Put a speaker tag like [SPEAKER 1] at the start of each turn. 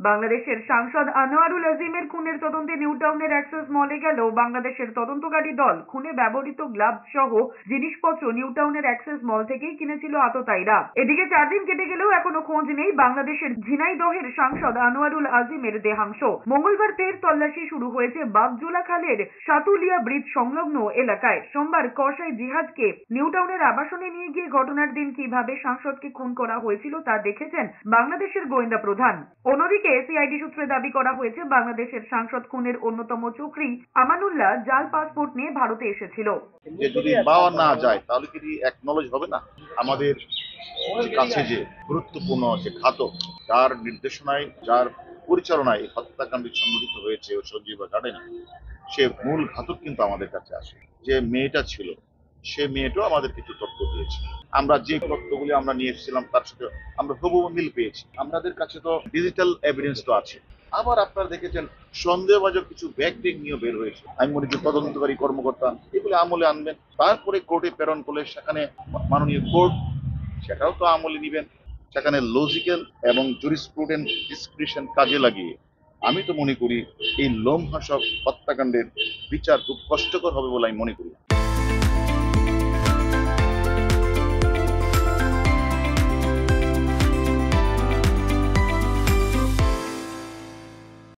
[SPEAKER 1] বাংলাদেশের সাংসদ আনোয়ারুল আজিমের খুনের তদন্তে নিউ টাউনের অ্যাক্সেস মলে গেল বাংলাদেশের তদন্তকারী দল। খুনে ব্যবহৃত গ্লাভস সহ জিনিসপত্র নিউ টাউনের অ্যাক্সেস মল থেকেই কিনেছিল আততায়ীরা। এদিকে 4 দিন কেটে গেলেও এখনো খোঁজ নেই বাংলাদেশের ঝিনাইদহের সাংসদ আনোয়ারুল আজিমের দেহাংশ। মঙ্গলবার ফের তল্লাশি শুরু হয়েছে বাগজোলা খালের সাতুলিয়া ব্রিজ সংলগ্ন এলাকায়। সোমবার কসাই জিহাদকে নিউ টাউনের আবাসনে নিয়ে গিয়ে ঘটনার দিন কিভাবে সাংসদকে খুন করা হয়েছিল তা দেখেছেন বাংলাদেশের গোয়েন্দা প্রধান। অন্যদিকে সিআইডি সূত্রে দাবি করা হয়েছে বাংলাদেশের সাংসদ খুনের অন্যতম চক্রী আমানুল্লাহ জাল পাসপোর্ট নিয়ে ভারতে এসেছিল।
[SPEAKER 2] যদি পাওয়া না যায় তাহলে কি একনলেজ হবে না? আমাদের কাছে যে গুরুত্বপূর্ণ যে ঘাতক, যার নির্দেশনায়, যার পরিচালনায় হত্যাকাণ্ড সংঘটিত হয়েছে সঞ্জীবা গার্ডেনে, সে মূল ঘাতক কিন্তু আমাদের কাছে আসে। যে মেয়েটা ছিল, সে মেয়েটাও আমাদের কিছু তথ্য দিয়েছে। আমরা যে তথ্যগুলি আমরা নিয়ে এসেছিলাম তার সাথে আমরা হুবহু মিল পেয়েছি। আমাদের কাছে তো ডিজিটাল এভিডেন্স তো আছে। আবার আপনারা দেখেছেন সন্দেহভাজন কিছু ব্যাগ নিয়ে বের হয়েছে। আমি মনে করি তদন্তকারী কর্মকর্তা এগুলো আমলে আনবেন, তারপরে কোর্টে প্রেরণ করলে সেখানে মাননীয় কোর্ট সেটাও তো আমলে নিবেন। সেখানে লজিক্যাল এবং জুরিসপ্রুডেন্ট ডিসক্রিশন কাজে লাগিয়ে আমি তো মনে করি এই লোমহর্ষক হত্যাকাণ্ডের বিচার খুব কষ্টকর হবে বলে আমি মনে করি।